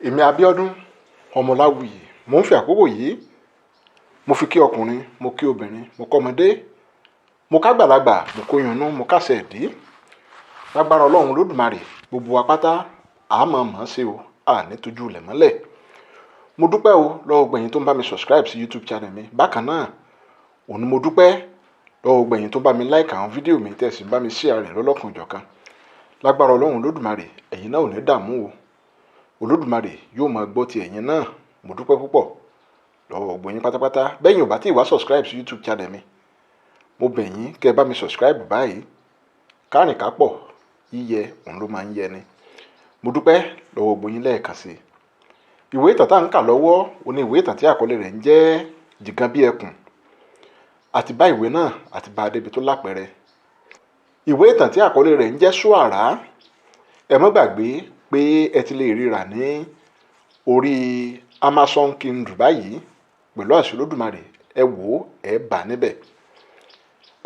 Èmi Abíọ́dún Ọmọláwuyì mo ń fi àkókò yìí mo fi kí ọkùnrin mo kí obìnrin mo kọ́mọdé mo kágbàlagbà mo kó yànnú mo kásẹ̀ ẹ̀dí lágbára Ọlọ́run Olódùmarè gbogbo wa pátá àmọ́ mọ̀ ọ́n ṣe o àní tójú ilẹ̀ mọ́lẹ̀. Mo dúpẹ́ o lọ́wọ́ gbẹ̀yìn tó ń bá mi subscribe sí YouTube channel mi. Bákan náà òun ni mo dúpẹ́ lọ́wọ́ gbẹ̀yìn tó ń bá mi like àwọn fídíò mi tẹ̀sí bá mi share rẹ̀ lọ́lọ́kan ìjọ̀kan. Lágbára Ọlọ́run Olódùmarè ẹ̀yin náà ò ní dààmú o. Olódùmarè yóò máa gbọ́ ti ẹ̀yin náà. Mo dúpẹ́ púpọ̀ lọ́wọ́ gbẹ̀yìn pátápátá. Bẹ́yìn ò bá tí ì wá subscribe sí YouTube channel mi, mo bẹ̀ yín kẹ́ ẹ bá mi subscribe báyìí. Kárìn kápọ̀ yíyẹ òun ló máa ń yẹ ni. Mo dúpẹ́ lọ́wọ́ gbẹ̀yìn lẹ́ẹ̀kan sí i. Ìwé ìtàn tá à ń kà lọ́wọ́ òní ìwé ìtàn tí àkọlé rẹ̀ ń jẹ́ Jigan bí ẹkùn. Àti bá ìwé náà àti bá débi tó lápẹẹrẹ. Ìwé ìtàn tí àkọlé rẹ̀ ń jẹ́ Ṣúàrà. Ẹ má gbàgbé pé ẹ ti lè ríra ní orí Amazon Kindle báyìí pẹ̀lú àṣẹ Olódùmarè. Ẹ wò ó ẹ bá níbẹ̀.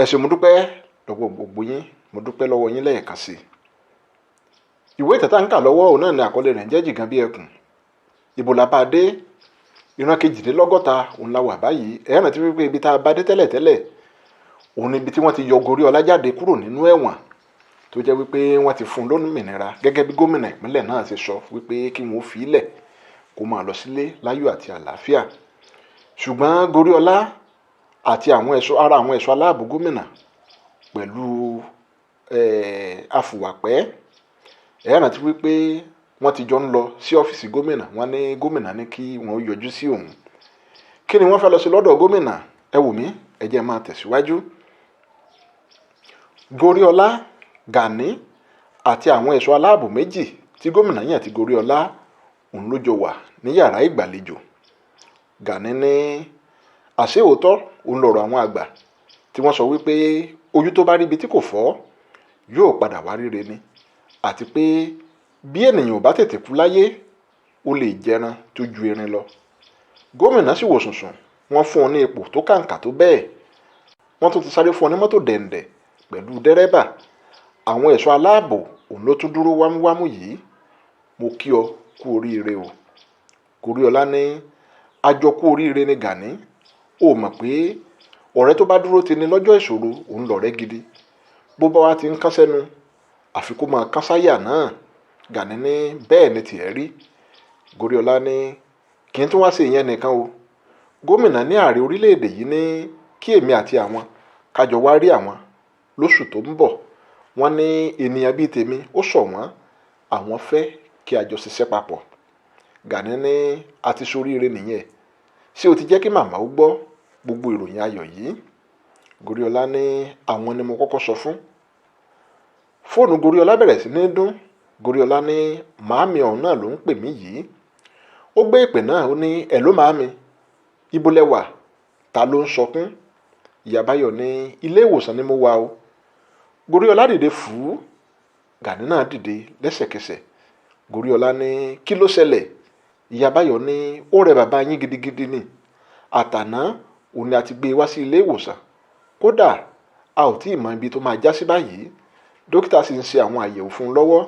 Ẹ ṣé mo dúpẹ́ lọ́wọ́ gbogbo yín, mo dúpẹ́ lọ́wọ́ yín lẹ́ẹ̀kan sí i. Ìwé ìtàn tá à ń kà lọ́wọ́ òun náà ni àkọlé rẹ̀ ń jẹ́ Jigan bí ẹkùn. Ibo la bá dé? Ìran kejìdínlọ́gọ́ta òun la wà báyìí. Ẹ rántí wípé ibi tá a bá dé tẹ́lẹ̀tẹ́lẹ̀ òun ni ibi tí wọ́n ti yọ Goríọlá jáde kúrò nínú ẹ̀wọ̀n tó jẹ́ wípé wọ́n ti fún un lómìnira gẹ́gẹ́ bí gómìnà ìpínlẹ̀ náà ṣe sọ wípé kí wọ́n fi í lẹ̀ kó máa lọ sílé láyọ̀ àti àlàáfíà. Ṣùgbọ́n Goríọlá àti àwọn ẹ̀ṣọ́ aláàbò gómìnà pẹ̀lú afùwàpẹ́ ẹ rántí wípé wọ́n ti jọ ń lọ sí ọ́fíìsì gómìnà. Wọ́n ní gómìnà ní kí wọ́n yọjú sí òun. Kí ni wọ́n fẹ́ lọ sí lọ́dọ̀ gómìnà? Ẹ wò mí ẹ jẹ́ máa tẹ̀síwájú. Goríọlá, Gani àti àwọn ẹ̀ṣọ́ aláàbò méjì tí gómìnà yàn ti Goríọlá òun ló jọ wà ní yàrá ìgbàlejò. Gani ní àṣé òótọ́ òun lọ̀rọ̀ àwọn àgbà tí wọ́n sọ wípé ojú tó bá rí ibi tí kò fọ́ yóò padà wá ríre ni, àti pé bí ènìyàn ò bá tètè kú láyé ó lè jẹran tó ju erin lọ. Gómìnà sì wò sùnsùn, wọ́n fún un ní ipò tó kàǹkà tó bẹ́ẹ̀. Wọ́n tún ti sáré fún un ní mọ́tò dẹ̀ǹdẹ̀ pẹ̀lú dẹ́rẹ́bà. Àwọn ẹ̀ṣọ́ aláàbò òun ló tún dúró wámúwámú yìí. Mo kí ọ kú oríire o. Goríọlá ní àjọ kú oríire ni Gani. Ó mọ̀ pé ọ̀rẹ́ tó bá dúró ti ní lọ́jọ́ ìṣòro òun lọ̀rẹ́ gidi. Bó bá wá ti ń kán sẹ́nu àfi kó máa kán sáyà náà. Gani ní bẹ́ẹ̀ ni tiẹ̀ rí. Goríọlá ní kí n tún wá sí ìyẹn nìkan o. Gómìnà ní ààrẹ orílẹ̀-èdè yìí ní kí èmi àti àwọn kájọ wá rí àwọn lóṣù tó ń bọ̀. Wọ́n ní ènìyàn bíi tèmi ó ṣọ̀wọ́n, àwọn fẹ́ kí a jọ ṣiṣẹ́ papọ̀. Gani ní a ti ṣoríire nìyẹn. Ṣé o ti jẹ́ kí màmá ó gbọ́ gbogbo ìròyìn ayọ̀ yìí? Goríọlá ní àwọn ni mo kọ́kọ́ sọ fún. Fóònù Goríọlá bẹ̀rẹ̀ sí ní dún. Goríọlá ní màámi ọ̀hún náà ló ń pè mí yìí. Ó gbé ìpè náà ó ní ẹ̀ló màámi, ibo lẹ wà? Ta ló ń sọkún? Ìyá Báyọ̀ ní ilé ìwòsàn ni mo wà o. Goríọlá dìde fùú. Gani náà dìde lẹ́sẹ̀kẹsẹ̀. Goríọlá ní kí ló ṣẹlẹ̀? Ìyá Báyọ̀ ní ó rẹ bàbá yín gidigidi ni. Àtàná òun ni a ti gbé e wá sí ilé ìwòsàn. Kódà a ò tí ì mọ ibi tó máa já sí báyìí. Dókítà sì ń ṣe àwọn àyẹ̀wò fún un lọ́wọ́.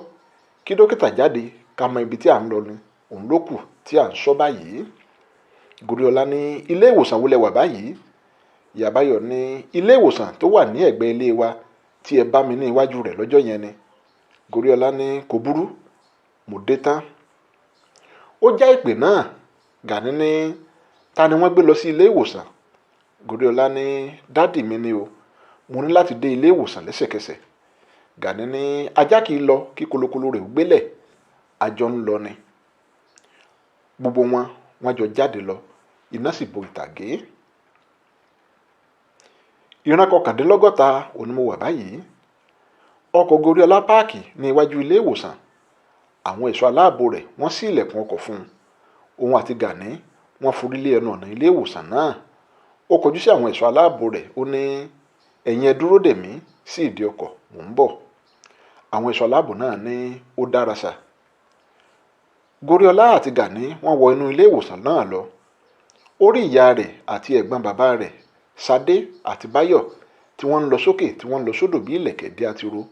Kí dókítà jáde ká mọ ibi tí à ń lọ ni òun ló kù tí à ń sọ báyìí. Goríọlá ní ilé ìwòsàn wo lẹ wà báyìí? Ìyá Báyọ̀ ní ilé ìwòsàn tó wà ní ẹ̀gbẹ́ ilé wa tí ẹ bá mi ní iwájú rẹ̀ lọ́jọ́ yẹn ni. Goríọlá ní kò burú, mo dé tán. Ó já ìpè náà. Gani ní ta ni wọ́n gbé lọ sí ilé ìwòsàn? Goríọlá ní dádì mi ni o, mo ní láti dé ilé ìwòsàn lẹ́sẹ̀kẹsẹ̀. Gani ní ajá kìí lọ kí kolokolo rẹ̀ gbélẹ̀, àjọ ń lọ ni. Gbogbo wọ́n jọ jáde lọ, iná sì bo ìtàgé. Ìran kọkàndínlọ́gọ́ta òun ni mo wà báyìí. Ọkọ̀ Goríọlá páàkì ní iwájú ilé ìwòsàn. Àwọn ẹ̀ṣọ́ aláàbò rẹ̀ wọ́n ṣí ilẹ̀kùn ọkọ̀ fún un. Òun àti Gani wọ́n forí lé ẹnu ọ̀nà ilé ìwòsàn náà. Ó kọjú sí àwọn ẹ̀ṣọ́ aláàbò rẹ̀ ó ní ẹ̀yin ẹ dúró dè mí sí ìdí ọkọ̀, mò ń bọ̀. Àwọn ẹ̀ṣọ́ aláàbò náà ní ó dára sà. Goríọlá àti Gani wọ́n wọ inú ilé ìwòsàn náà lọ. Ó rí ìyá rẹ̀ àti ẹ̀gbọ́n bàbá rẹ̀ Ṣadé àti Báyọ̀ tí wọ́n ń lọ sókè tí wọ́n ń lọ sódò bí ìlẹ̀kẹ̀ dé àtiró.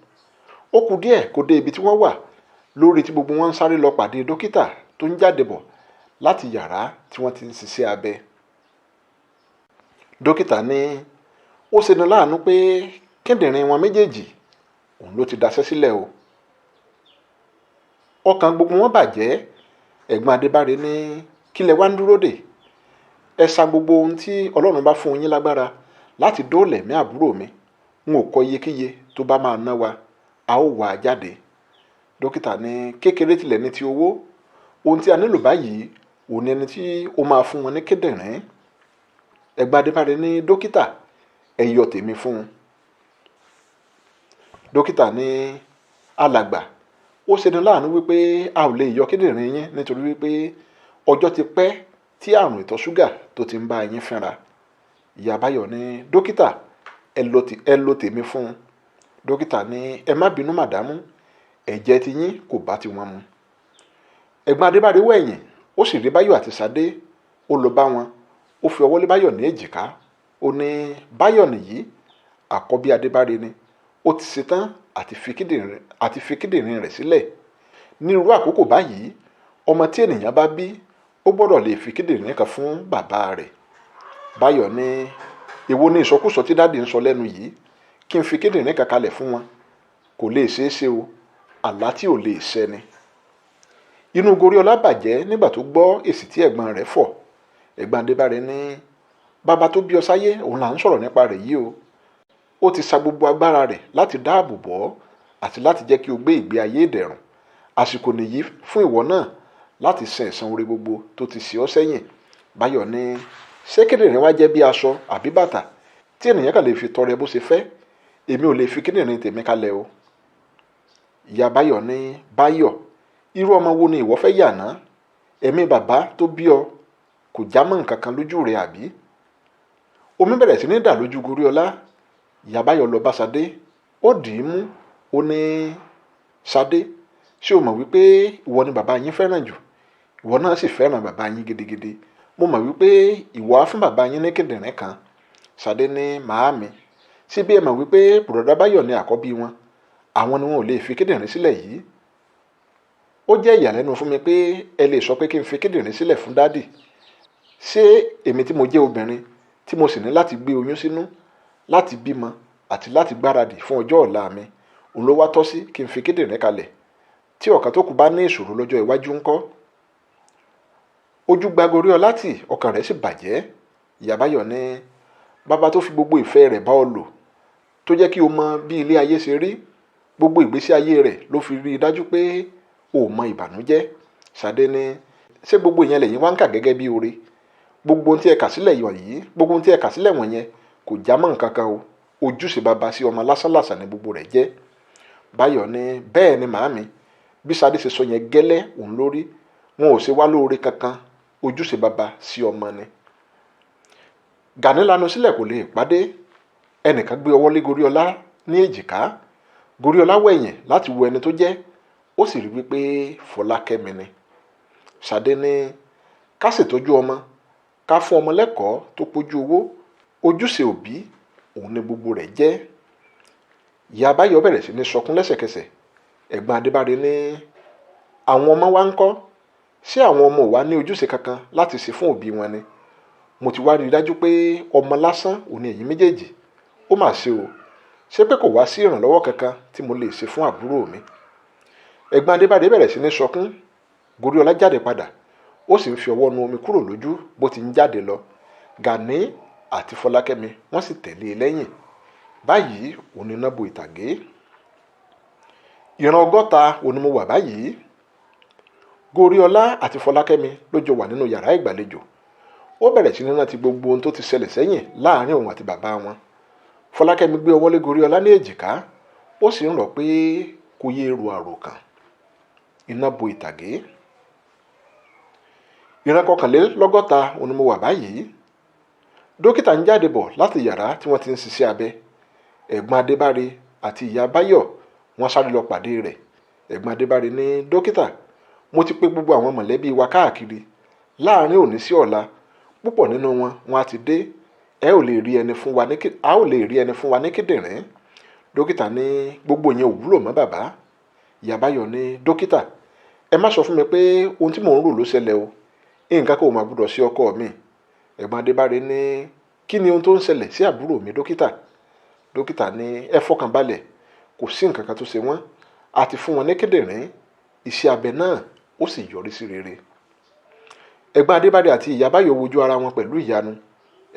Ó kù díẹ̀ kó dé ibi tí wọ́n wà lórí tí gbogbo wọn ń sáré lọ pàdé dókítà tó ń jáde bọ̀ láti yàrá tí wọ́n ti ń ṣiṣẹ́ abẹ. Dókítà ní ó ṣeni láàánú pé kíndìnrín wọn méjèèjì òun ló ti daṣẹ́ sílẹ̀ o. Ọkàn gbogbo wọn bàjẹ́. Ẹ̀gbọ́n Adébáre ní kí lẹ wá ń dúró dè? Ẹ sa gbogbo ohun tí Ọlọ́run bá fún yín lágbára láti dóòlà ẹ̀mí àbúrò mi. N ò kọ iyekíye tó bá máa ná wa, a ó wà á jáde. Dókítà ní kékeré tilẹ̀ ní ti owó. Ohun tí a nílò báyìí òun ni ẹni tí ó máa fún wọn ní kíndìnrín. Ẹ̀gbọ́n Adébáre ní dókítà ẹ yọ tèmi fún un. Dókítà ní alàgbà ó ṣeni láàánú wípé a ò lè yọ kíndìnrín yín nítorí wípé ọjọ́ ti pẹ́ tí àrùn ìtọ̀ ṣúgà tó ti ń bá yín fínra. Ìyá Báyọ̀ ní dókítà ẹ lo tèmi fún un. Dókítà ní ẹ má bínú màdámù, ẹ̀jẹ̀ ti yín kò bá ti wọn mu. Ẹ̀gbọ́n Adébáre wẹ̀yìn ó sì rí Báyọ̀ àti Ṣadé. Ó lọ bá wọn, ó fi ọwọ́ lé Báyọ̀ ní èjìká. Ó ní Báyọ̀ nìyí, àkọ́bí Adébáre ni. Ó ti ṣetán àti fi kíndìnrín rẹ̀ sílẹ̀. Ní irú àkókò báyìí, ọmọ tí ènìyàn bá bí ó gbọ́dọ̀ lè fi kíndìnrín kan fún bàbá rẹ̀. Báyọ̀ ní èwo ni ìsọkúsọ tí dáàdì ń sọ lẹ́nu yìí? Kí n fi kíndìnrín kan kalẹ̀ fún wọn? Kò lè ṣeé ṣe o, àlá tí ò lè ṣẹ ni. Inú Goríọlá bàjẹ́ nígbà tó gbọ́ èsì tí ẹ̀gbọ́n rẹ̀ fọ̀. Ẹ̀gbọ́n Adébáre ní bàbá tó bí ọ sáyé òun là ń sọ̀rọ̀ nípa rẹ̀ yìí o. Ó ti sa gbogbo agbára rẹ̀ láti dáàbò bò ọ́ àti láti jẹ́ kí o gbé ìgbé ayé ìdẹ̀rùn. Àsìkò nìyí fún ìwọ náà láti san ẹ̀san oore gbogbo tó ti ṣe ọ́ sẹ́yìn. Báyọ̀ ní ṣé kíndìnrín wá jẹ́ bí aṣọ àbí bàtà tí ènìyàn kàn lè fi tọrẹ bó ṣe fẹ́? Èmi ò lè fi kíndìnrín tèmi kalẹ̀ o. Ìyá Báyọ̀ ní Báyọ̀, irú ọmọ wo ni ìwọ fẹ́ yà ná? Ẹ̀mí bàbá tó bí ọ kò já mọ́ nǹkan kan lójú rẹ̀ àbí? Omi bẹ̀rẹ̀ sí ní dà lójú Goríọlá. Ìyá Báyọ̀ lọ bá Ṣadé, ó dì í mú. Ó ní Ṣadé, ṣé o mọ̀ wípé ìwọ ni bàbá yín fẹ́ràn jù? Ìwọ náà sì fẹ́ràn bàbá yín gidigidi. Mo mọ̀ wípé ìwọ á fún bàbá yín ní kíndìnrín kan. Ṣadé ní màámi, síbí ẹ mọ̀ wípé bùrọ̀dá Báyọ̀ ni àkọ́bí wọn. Àwọn ni wọn ò lè fi kíndìnrín sílẹ̀ yìí. Ó jẹ́ ìyàlẹ́nu fún mi pé ẹ lè sọ pé kí n fi kíndìnrín sílẹ̀ fún dádì. Ṣé èmi tí mo jẹ́ obìnrin tí mo sì ní láti gbé oyún sínú, láti bímọ àti láti gbáradì fún ọjọ́ ọ̀la mi, òun ló wá tọ́ sí kí n fi kíndìnrín kalẹ̀? Tí ọ̀kan tó kù bá ní ìṣòro lọ́jọ́ iwájú ńkọ́? Ojú gba Goríọlá tì, ọkàn rẹ̀ sì bàjẹ́. Ìyá Báyọ̀ ní bàbá tó fi gbogbo ìfẹ́ rẹ̀ bá ọ lò, tó jẹ́ kí o mọ bí ilé ayé ṣe rí, gbogbo ìgbésí ayé rẹ̀ ló fi rí i dájú pé o mọ ìbànújẹ́. Ṣadé ní ṣé gbogbo ìyẹn lẹ́yìn wá ń kà gẹ́gẹ́ bí oore? Gbogbo ohun tí ẹ kà sílẹ̀ wọ̀nyẹn kò já mọ́ nǹkan kan o. Ojúṣe bàbá sí ọmọ lásánlàsàn ni gbogbo rẹ̀ jẹ́. Báyọ̀ ní bẹ́ẹ̀ ni màámi, bí Ṣadé ṣe sọ yẹn gẹ́lẹ́ òun lórí. Wọn ò ṣe wá lóore kankan, ojúṣe bàbá sí ọmọ ni. Gàní lanu sílẹ̀ kò lè pàdé. Ẹnìkan gbé ọwọ́ lé Goríọlá ní èjìká. Goríọlá wẹ̀yìn láti wo ẹni tó jẹ́. Ó sì rí wípé Fọlákẹ́mi ni. Ṣadé ní ká ṣètọ́jú ọmọ, ká fún ọmọ lẹ́kọ̀ọ́ tó pójú owó. Ojúṣe òbí òun ni gbogbo rẹ̀ jẹ́. Ìyá Báyọ̀ bẹ̀rẹ̀ sí ní sọkún lẹ́sẹ̀kẹsẹ̀. Ẹ̀gbọ́n Adébáre ní àwọn ọmọ wa ń kọ́? Ṣé àwọn ọmọ ò wá ní ojúṣe kankan láti ṣe fún òbí wọn ni? Mo ti wá rí i dájú pé ọmọ lásán òun ni ẹ̀yin méjèèjì. Ó mà ṣe o. Ṣé pé kò wá sí ìrànlọ́wọ́ kankan tí mo lè ṣe fún àbúrò mi? Ẹ̀gbọ́n Adébáre bẹ̀rẹ̀ sí ní sọkún. Goríọlá jáde padà. Ó sì ń fi ọwọ́ nu omi kúrò lójú bó ti ń jáde lọ. Gàní àti Fọlákẹ́mi wọ́n sì tẹ̀lé e lẹ́yìn. Báyìí òun ni iná bo ìtàgé. Ìran 60 òun ni mo wà báyìí. Goríọlá àti Fọlákẹ́mi ló jọ wà nínú yàrá ìgbàlejò. Ó bẹ̀rẹ̀ sí ní rántí gbogbo ohun tó ti ṣẹlẹ̀ sẹ́yìn láàrin òun àti bàbá wọn. Fọlákẹ́mi gbé ọwọ́ lé Goríọlá ní èjìká. Ó sì ń rọ̀ pé kò yé ro àròkàn. Iná bo ìtàgé. Ìran 61 òun ni mo wà báyìí. Dókítà ń jáde bọ̀ láti yàrá tí wọ́n ti ń ṣiṣẹ́ abẹ. Ẹ̀gbọ́n Adébáre àti ìyá Báyọ̀ wọ́n sáré lọ pàdé rẹ̀. Ẹ̀gbọ́n Adébáre ní dókítà, mo ti pè gbogbo àwọn mọ̀lẹ́bí wa káàkiri. Láàrin òní sí ọ̀la, púpọ̀ nínú wọn á ti dé. A ò lè rí ẹni fún wa ní kíndìnrín. Dókítà ní gbogbo yẹn ò wúlò mọ́ bàbá. Ìyá Báyọ̀ ní dókítà, ẹ má sọ fún mi pé ohun tí mò ń rò ló ṣẹlẹ̀ o, nǹkan kan ò má gbọdọ̀ sí ọkọ mi. Ẹ̀gbọ́n Adébáre ní kí ni ohun tó ń ṣẹlẹ̀ sí àbúrò mi dókítà? Dókítà ní ẹ fọkàn balẹ̀, kò sí nǹkan kan tó ṣe wọ́n, a ti fún wọn ní kíndìnrín, iṣẹ́ abẹ náà ó sì yọrí sí rere. Ẹ̀gbọ́n Adébáre àti ìyá Báyọ̀ wojú ara wọn pẹ̀lú ìyanu.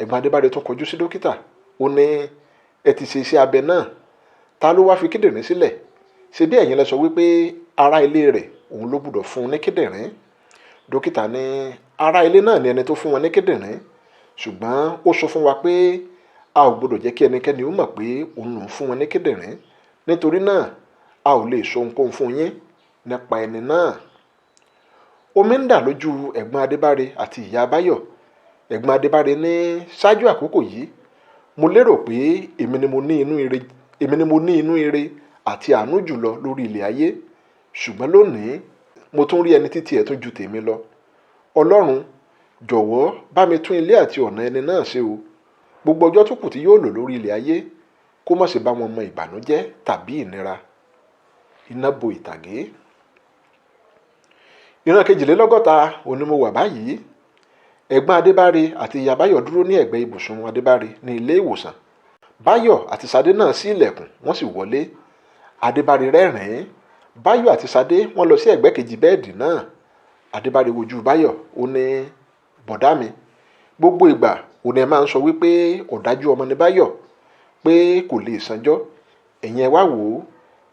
Ẹ̀gbọ́n Adébáre tún kọjú sí dókítà, ó ní ẹ ti ṣe iṣẹ́ abẹ náà, ta ló wá fi kíndìnrín sílẹ̀? Ṣé bí ẹ̀yin lẹ sọ wípé ará ilé rẹ̀ òun ló gbọ́dọ̀ fún un ní kíndìnrín? Dókítà ní ará ilé náà ni ẹni tó fún wọn ní kíndìnrín, ṣùgbọ́n ó sọ fún wa pé a ò gbọ́dọ̀ jẹ́ kí ẹnikẹ́ni ó mọ̀ pé òun lòún fún wọn ní kíndìnrín, nítorí náà a ò lè sọ ohunkóhun fún yín nípa ẹni náà. Omi ń dà lójú ẹ̀gbọ́n Adébáre àti ìyá Báyọ̀. Ẹ̀gbọ́n Adébáre ní ṣáájú àkókò yìí mo lérò pé èmi ni mo ní inú ire àti àánú jùlọ lórí ilẹ̀ ayé, ṣùgbọ́n lónìí mo tún rí ẹni títí ẹ̀ tún ju tèmi lọ. Ọlọ́run jọ̀wọ́ bá mi tún ilé àti ọ̀nà ẹni náà ṣe o. Gbogbo ọjọ́ tó kù tí yóò lò lórí ilẹ̀ ayé kó má ṣe bá wọn mọ ìbànújẹ́ tàbí ìnira. Iná bo ìtàgé. Ìran kejìlélọ́gọ́ta òní mo wà báyìí. Ẹ̀gbọ́n Adébáre àti ìyá Báyọ̀ dúró ní ẹ̀gbẹ́ ibùsùn Adébáre ní ilé ìwòsàn. Báyọ̀ àti Ṣadé náà ṣí ilẹ̀kùn, wọ́n sì wọlé. Adébáre rẹ́rìn-ín. Báyọ̀ àti Ṣadé wọ́n lọ sí ẹ̀gbẹ́ kejì bẹ́ẹ̀dì náà. Adébáre wojú Báyọ̀, ó ní bọ̀dá mi, gbogbo ìgbà òun ẹ máa ń sọ wípé ọ̀dájú ọmọ ni Báyọ̀, pé kò lè sanjọ́. Ẹ̀yin ẹ wá wò ó,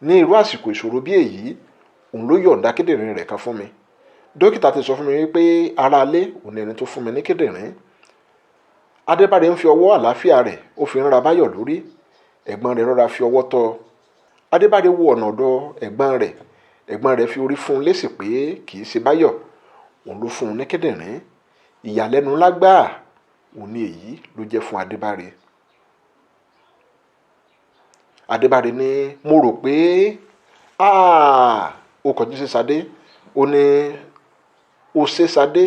ní irú àsìkò ìṣòro bí èyí, òun ló yọ̀ǹda kíndìnrín rẹ̀ kan fún mi. Dókítà ti sọ fún mi wípé aráalé òun ẹni tó fún mi ní kíndìnrín. Adébáre ń fi ọwọ́ àlàáfíà rẹ̀ ó fi ń ra Báyọ̀ lórí. Ẹ̀gbọ́n rẹ̀ rọra fi ọwọ́ tọ́. Adébáre wo ọ̀nà ọ̀dọ̀ ẹ̀gbọ́n rẹ̀. Ẹ̀gbọ́n rẹ̀ fi orí fún un lésì pé kì í ṣe Báyọ̀ òun ló fún un ní kíndìnrín. Ìyàlẹ́nu ńlá gbáà òun ni èyí ló jẹ́ fún Adébáre. Adébáre ní mo rò pé ó kọjú sí Ṣadé, ó ní ó ṣe Ṣadé,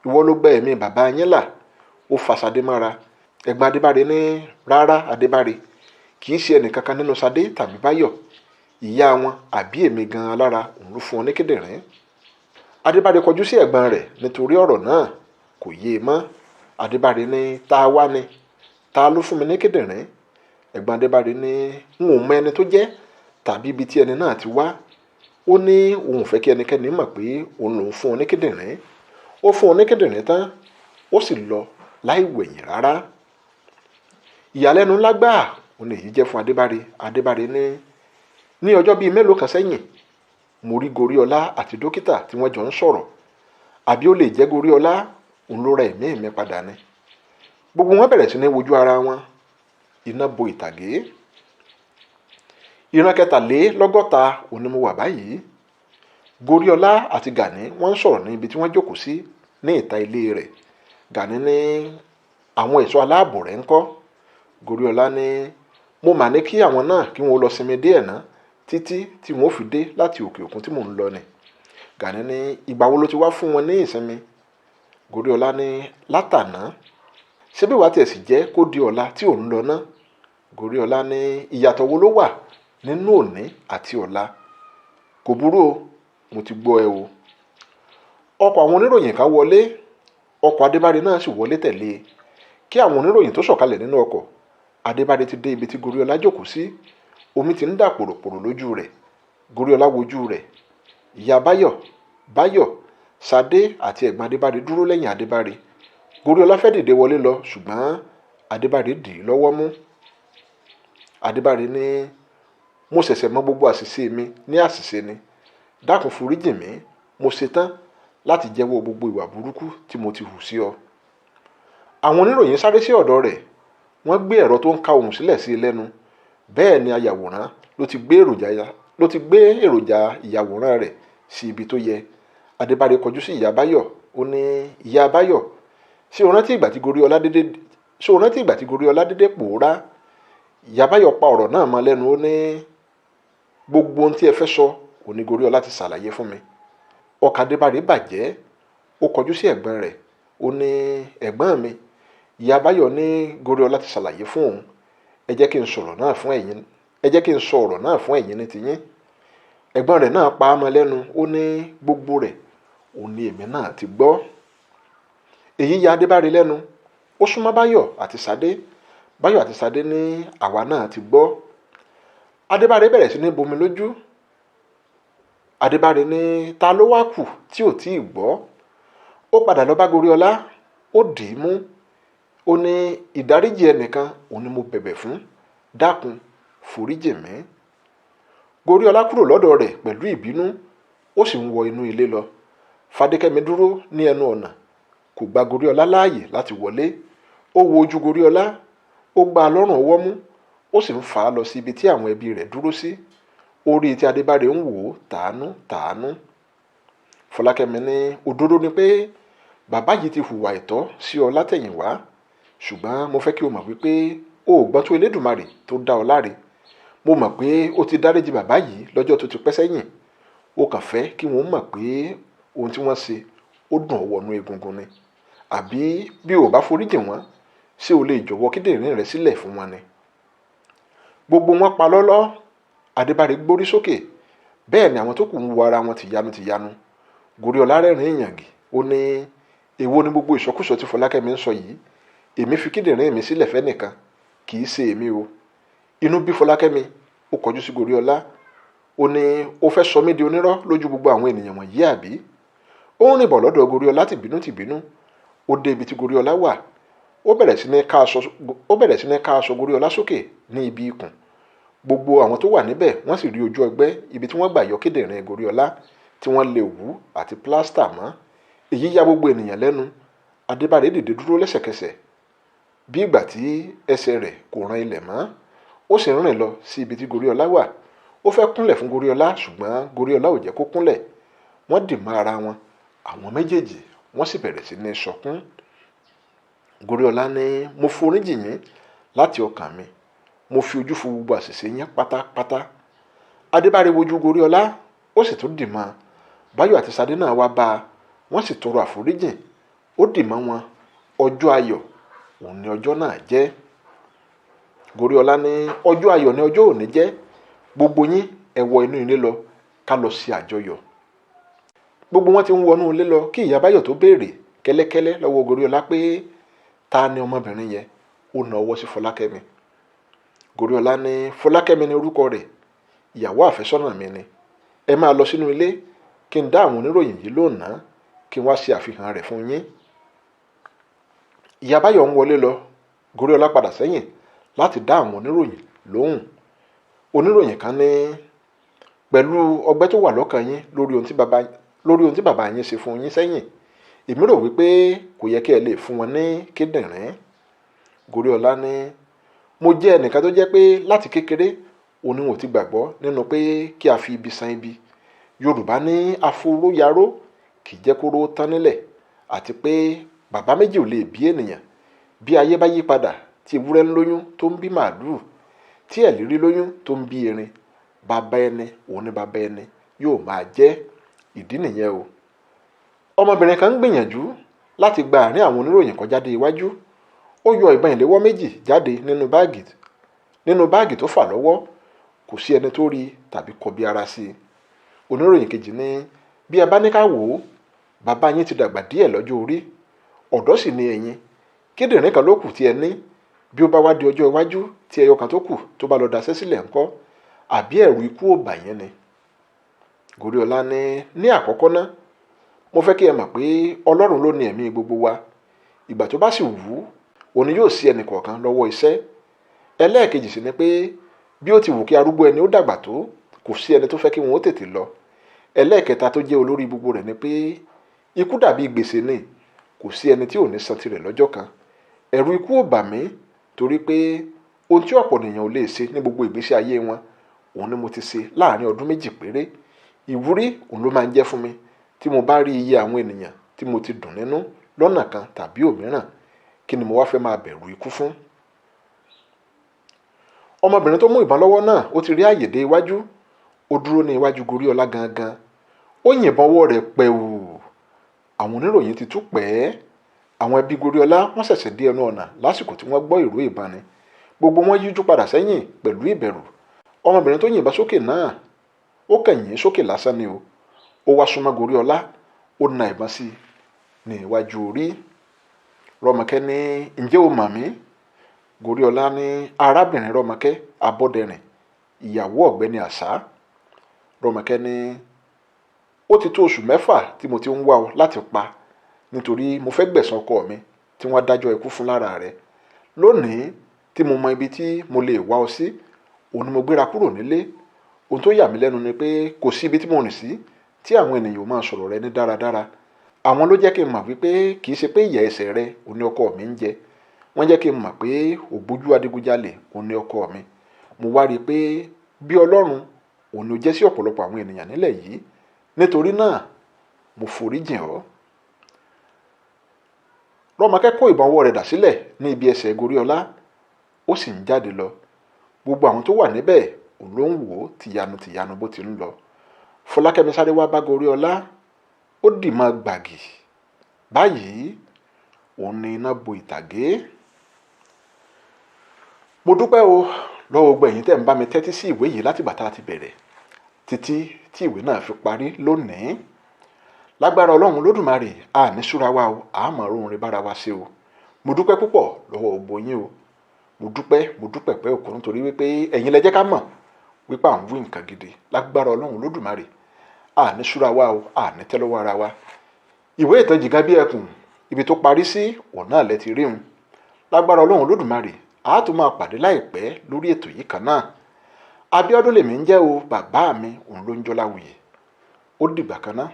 ìwọ ló gbẹ́ ẹ̀mí bàbá yín là. Ó fa Ṣadé mọ́ra. Ẹ̀gbọ́n Adébáre ní rárá Adébáre, kì í ṣe ẹnìkankan nínú Ṣadé tàbí Báyọ̀, ìyá wọn àbí èmi gan alára òun ló fún ọ ní kíndìnrín. Adébáre kọjú sí ẹ̀gbọ́n rẹ̀ nítorí ọ̀rọ̀ náà kò yé e mọ́. Adébáre ní ta wá ni, ta ló fún mi ní kíndìnrín? Ẹ̀gbọ́n Adébáre ní n ò mọ ẹni tó jẹ́ tàbí ibi tí ẹni náà ti wá. Ó ní òun ò fẹ́ kí ẹnikẹ́ni mọ̀ pé òun lòún fún ọ ní kíndìnrín. Ó fún ọ ní kíndìnrín tán, ó sì lọ láì wẹ̀yìn rárá. Ìyàlẹ́nu ńlá gbáà òun èyí jẹ́ fún Adébáre. Adébáre ní ọjọ́ bíi mélòó kan sẹ́yìn, mo rí Goríọlá àti dókítà tí wọ́n jọ ń sọ̀rọ̀. Àbí ó lè jẹ́ Goríọlá òun ló ra ẹ̀mí mi padà ni. Gbogbo wọn bẹ̀rẹ̀ sí ní wojú ara wọn. Iná bo ìtàgé. Ìran kẹtàlélọ́gọ́ta òní mo wà báyìí. Goríọlá àti Gani wọ́n ń sọ̀rọ̀ ní ibi tí wọ́n jókòó sí ní ìta ilé rẹ̀. Gani ní àwọn ẹ̀ṣọ́ aláàbò rẹ̀ ńkọ́? Goríọlá ní mo mà ní kí àwọn náà kí wọ́n lọ sinmi díẹ̀ náà títí tí wọ́n fi dé láti òkè òkun tí mò ń lọ ni. Gani ní ìgbà wo ló ti wá fún wọn ní ìsinmi? Goríọlá ní látàná. Ṣé bí wàá tiẹ̀ sì jẹ́ kó di ọ̀la tí òun lọ ná? Goríọlá ní ìyàtọ̀ wo ló wà nínú òní àti ọ̀la? Kò burú o, mo ti gbọ́ ẹ o. Ọkọ̀ àwọn oníròyìn kan wọlé. Ọkọ̀ Adébáre náà sì wọlé tẹ̀lé. Kí àwọn oníròyìn tó sọ̀kalẹ̀ nínú ọkọ̀, Adébáre ti dé ibi tí Goríọlá jókòó sí. Omi ti ń dà pòròpòrò lójú rẹ̀. Goríọlá wojú rẹ̀. Ìyá Báyọ̀, Ṣadé àti ẹ̀gbọ́n Adébáre dúró lẹ́yìn Adébáre. Goríọlá fẹ́ dìde wọlé lọ, ṣùgbọ́n Adébáre dì í lọ́wọ́ mú. Adébáre ní mo ṣẹ̀ṣẹ̀ mọ gbogbo àṣìṣe mi ní àṣìṣe ni. Dákun foríjì mí, mo ṣetán láti jẹ́wọ́ gbogbo ìwà burúkú tí mo ti hù sí ọ. Àwọn oníròyìn sáré sí ọ̀dọ̀ rẹ̀. Wọ́n gbé ẹ̀rọ tó ń ka ohùn sílẹ̀ sí i lẹ́nu. Bẹ́ẹ̀ ni ayàwòrán ló ti gbé èròjà ìyàwòrán rẹ̀ sí ibi tó yẹ. Adébáre kọjú sí ìyá Báyọ̀, ó ní ìyá Báyọ̀, ṣé o rántí ìgbà tí Goríọlá dédé pòórá? Ìyá Báyọ̀ pa ọ̀rọ̀ náà mọ́ lẹ́nu, ó ní gbogbo ohun tí ẹ fẹ́ sọ òní Goríọlá ti ṣàlàyé fún mi. Ọkàn Adébáre bàjẹ́. Ó kọjú sí ẹ̀gbọ́n rẹ̀, ó ní ẹ̀gbọ́n mi, ìyá Báyọ̀ ní Goríọlá ti ṣàlàyé fún òun. Ẹ jẹ́ kí n sọ ọ̀rọ̀ náà fún ẹ̀yin ní tiyín. ẹ̀gbọ́n rẹ̀ náà pa á mọ́ lẹ́nu, ó ní gbogbo rẹ̀ òun ni èmi náà ti gbọ́. èyí ya Adébáre lẹ́nu. Ó súnmọ́ Báyọ̀ àti Ṣadé. Báyọ̀ àti Ṣadé ní àwa náà ti gbọ́. Adébáre bẹ̀rẹ̀ sí ní bomi lójú. Adébáre ní ta ló wá kù tí ò tí ì gbọ́. Ó padà lọ bá Goríọlá, ó dì í mú. Ó ní ìdáríjì ẹnìkan òun ni mo bẹ̀bẹ̀ fún, dákun foríjì mí. Goríọlá kúrò lọ́dọ̀ rẹ̀ pẹ̀lú ìbínú, ó sì ń wọ inú ilé lọ. Fadékẹ́mi dúró ní ẹnu ọ̀nà, kò gba Goríọlá láàyè láti wọlé. Ó wo ojú Goríọlá, ó gbá a lọ́rùn ọwọ́ mú, ó sì ń fà á lọ sí ibi tí àwọn ẹbí rẹ̀ dúró sí. Ó rí tí Adébáre ń wò ó tàánú tàánú. Fọlákẹ́mi ní òdodo ni pé bàbá yìí ti hùwà ẹ̀tọ́ sí ọ látẹ̀yìnwá, ṣùgbọ́n mo fẹ́ kí o mọ̀ wípé o ò gbọ́n tó Elédùmarè tó dá ọ láre. Mo mọ̀ pé o ti dáríjì bàbá yìí lọ́jọ́ tó ti pẹ́ sẹ́yìn. O kàn fẹ́ kí wọ́n mọ̀ pé ohun tí wọ́n ṣe ó dùn ọ́ wọnú egungun ni. Àbí bí o bá foríjì wọ́n, ṣé o lè jọ̀wọ́ kíndìnrín rẹ sílẹ̀ fún wọn ni? Gbogbo wọn pa lọ́lọ́. Adébáre gbórí sókè. Bẹ́ẹ̀ ni àwọn tó kù ń wo ara wọn tìyanu tìyanu. Goríọlá rẹ́rìn-ín ìyàngì. Ó ní èwo ni gbogbo ìsọkúsọ tí Fọlákẹ́mi ń sọ yìí? Èmi fi kíndìnrín mi sílẹ̀ fẹ́nìkan, kì í ṣe èmi o. Inú bí Fọlákẹ́mi, ó kọjú sí Goríọlá. Ó ní ó fẹ́ sọ mí di onírọ́ lójú gbogbo àwọn ènìyàn wọ̀nyí àbí? Ó ń rìn bọ̀ lọ́dọ̀ Goríọlá tìbínú. Ó dé ibi tí Goríọlá wà. Ó bẹ̀rẹ̀ sí ní ká aṣọ Goríọlá sókè ní ibi ikùn. Gbogbo àwọn tó wà níbẹ̀ wọ́n sì rí ojú ọgbẹ́ ibi tí wọ́n gbà yọ kíndìnrín Goríọlá tí wọ́n lè wú àti plástà mọ́. Èyí ya gbogbo ènìyàn lẹ́nu. Adébáre dìde dúró lẹ́sẹ̀kẹsẹ̀ bí ìgbà tí ẹsẹ̀ rẹ̀ kò ran ilẹ̀ mọ́. Ó sì ń rìn lọ sí ibi tí Goríọlá wà. Ó fẹ́ kúnlẹ̀ fún Goríọlá, ṣùgbọ́n Goríọlá ò jẹ́ kó kúnlẹ̀. Wọ́n dì mọ́ ara wọn, àwọn méjèèjì, wọ́n sì bẹ̀rẹ̀ sí ní sọkún. Goríọlá ní mo foríjì yín láti ọkàn mi, mo fi ojú fo gbogbo àṣìṣe yín pátápátá. Adébáre wojú Goríọlá, ó sì tún dì mọ́. Báyọ̀ àti Ṣadé náà wá bá a, wọ́n sì tọrọ àforíjì. Ó dì mọ́ wọn. Ọjọ́ ayọ̀ òun ni ọjọ́ náà jẹ́. Goríọlá ní ọjọ́ ayọ̀ ni ọjọ́ òní jẹ́. Gbogbo yín ẹ wọ inú ilé lọ, ká lọ sí àjọyọ̀. Gbogbo wọn ti ń wọnú ilé lọ kí ìyá Báyọ̀ tó béèrè kẹ́lẹ́kẹ́lẹ́ lọ́wọ́ Goríọlá pé ta ni ọmọbìnrin yẹn. Ó na ọwọ́ sí Fọlákẹ́mi. Goríọlá ní Fọlákẹ́mi ni orúkọ rẹ̀, ìyàwó àfẹ́sọ́nà mi ni. Ẹ máa lọ sínú ilé kí n dá àwọn oníròyìn yìí lónàá, kí n wá ṣe àfihàn rẹ̀ fún yín. Ìyá Báyọ̀ ń wọlé lọ. Goríọlá padà sẹ́yìn láti dá àwọn oníròyìn lóhùn. Oníròyìn kan ní pẹ̀lú ọgbẹ́ tó wà lọ́kàn yín lórí ohun tí bàbá yín ṣe fún yín sẹ́yìn, èmi rò wípé kò yẹ kí ẹ lè fún wọn ní kíndìnrín. Goríọlá ní mo jẹ́ ẹnìkan tó jẹ́ pé láti kékeré òun ò ti gbàgbọ́ nínú pé kí a fi ibi san ibi. Yorùbá ní aforóyaró kì í jẹ́ kó ró tán nílẹ̀, àti pé bàbá méjì ò lè bí ènìyàn. Bí ayé bá yí padà tí ewúrẹ́ ń lóyún tó ń bí màálùú, tí ẹ̀lírí lóyún tó ń bí erin, bàbá ẹni òun ni bàbá ẹni yóò máa jẹ́. Ìdí nìyẹn o. Ọmọbìnrin kan ń gbìyànjú láti gba àárín àwọn oníròyìn kọjá dé iwájú. Ó yọ ìbọn ìléwọ́ méjì jáde nínú báàgì tó fà lọ́wọ́. Kò sí ẹni tó rí tàbí kọbi ara sí i. Oníròyìn kejì ní bí ẹ bá ní ká wò ó, bàbá yín ti dàgbà díẹ̀ lọ́jọ́ orí, ọ̀dọ́ sì ni ẹ̀yin. Kíndìnrín kan ló kù tí ẹ ní. Bí ó bá wá di ọjọ́ iwájú tí ẹyọ kan tó kù tó bá lọ daṣẹ́ sílẹ̀ ńkọ́? Àbí ẹ̀rù ikú ò bà yín ni? Goríọlá ní àkọ́kọ́ ná, mo fẹ́ kí ẹ mọ̀ pé Ọlọ́run ló ní ẹ̀mí gbogbo wa. Ìgbà tó bá sì wù ú, òun yóò ṣí ẹnì kọ̀ọ̀kan lọ́wọ́ iṣẹ́. Ẹlẹ́ẹ̀kejì sì ni pé bí ó ti wù kí arúgbó ẹni ó dàgbà tó, kò sí ẹni tó fẹ́ kí wọn ó tètè lọ. Ẹlẹ́ẹ̀kẹta tó jẹ́ olórí gbogbo rẹ̀ ni pé ikú dàbí gbèsè ni, kò sí ẹni tí ò ní san tirẹ̀ lọ́jọ́ kan. Ẹ̀rù ikú ò bà mí torí pé ohun tí ọ̀pọ̀ ènìyàn ò lè ṣe ní gbogbo ìgbésí ayé wọn, òun ni mo ti ṣe láàrin ọdún méjì péré. Ìwúrí òun ló máa ń jẹ́ fún mi tí mo bá rí iye àwọn ènìyàn tí mo ti dùn nínú lọ́nà kan tàbí òmíràn. Kí ni mo wá fẹ́ máa bẹ̀rù ikú fún? Ọmọbìnrin tó mú ìbọn lọ́wọ́ náà ó ti rí àyè dé iwájú. Ó dúró ní iwájú Goríọlá gangan. Ó yìnbọn ọwọ́ rẹ̀ pẹ̀wù. Àwọn oníròyìn ti tú pẹ́. Àwọn ẹbí Goríọlá wọ́n ṣẹ̀ṣẹ̀ dé ẹnu ọ̀nà lásìkò tí wọ́n gbọ́ ìró ìbọn ni. Gbogbo wọn yíjú padà sẹ́yìn pẹ̀lú ìbẹ̀rù. Ọmọbìnrin tó yìnbọn sókè náà ó kẹ̀yìn sókè lásán ni o. Ó wá súnmọ́ Goríọlá, ó na ìbọn sí ní iwájú orí. Rọ́mọkẹ́ ní, ǹjẹ́ o mọ̀ mí? Goríọlá ní, arábìnrin Rọ́mọkẹ́ Abọ́dẹrìn, ìyàwó ọ̀gbẹ́ni Àṣá. Rọ́mọkẹ́ ní, ó ti tó oṣù 6 tí mo ti ń wá ọ láti pa, nítorí mo fẹ́ gbẹ̀san ọkọ mi tí wọ́n dájọ́ ikú fún lára rẹ̀. Lónìí tí mo mọ ibi tí mo lè wá ọ sí, òun ni mo gbéra kúrò nílé. Ohun tó yà mí lẹ́nu ni pé kò sí ibi tí mo rìn sí tí àwọn ènìyàn ò máa sọ̀rọ̀ rẹ ní dáradára. Àwọn ló jẹ́ kí n mọ̀ wípé kì í ṣe pé ìyà ẹ̀ṣẹ̀ rẹ òun ni ọkọ mi ń jẹ. Wọ́n jẹ́ kí n mọ̀ pé ògbójú adigunjalè òun ni ọkọ mi. Mo wá rí i pé bí Ọlọ́run òun ni ó jẹ́ sí ọ̀pọ̀lọpọ̀ àwọn ènìyàn nílẹ̀ yìí. Nítorí náà mo forí jìn ọ́. Rọ́mọkẹ́ kó ìbọn ọwọ́ rẹ̀ dà sílẹ̀ ní ibi ẹsẹ̀ Goríọlá, ó sì ń jáde lọ. Gbogbo àwọn tó wà níbẹ̀ òun ló ń wò ó tìyanu bó ti ń lọ. Fọlákẹ́mi sáré wá bá Goríọlá, ó dì mọ́ gbàgì. Báyìí òun ni iná bo ìtàgé. Mo dúpẹ́ o lọ́wọ́ gbogbo ẹ̀yin tẹ́ ń bá mi tẹ́tí sí ìwé yìí láti ìgbà tá a ti bẹ̀rẹ̀ títí tí ìwé náà fi parí lónìí. Lágbára Ọlọ́run Olódùmarè, a ní súra wa o, a máa rohun rere bára wa ṣe o. Mo dúpẹ́ púpọ̀ lọ́wọ́ gbogbo yín o. Mo dúpẹ́ pẹ́ òkú nítorí wípé ẹ̀yin lẹ jẹ́ ká mọ̀ wípé à ń wí nǹkan gidi. Lágbára Ọlọ́run Olódùmarè, a ní súra wa o, a ní tẹ́ lọ́wọ́ ara wa. Ìwé ìtàn Jigan bí ẹkùn, ibi tó parí sí òun náà lẹ ti rí un. Lágbára Ọlọ́run Olódùmarè, a tún máa pàdé láìpẹ́ lórí ètò yìí kan náà. Abíọ́dún lèmi ń jẹ́ o, bàbá mi òun ló ń jọ́ Láwuyè. Ó dìgbà kan náà.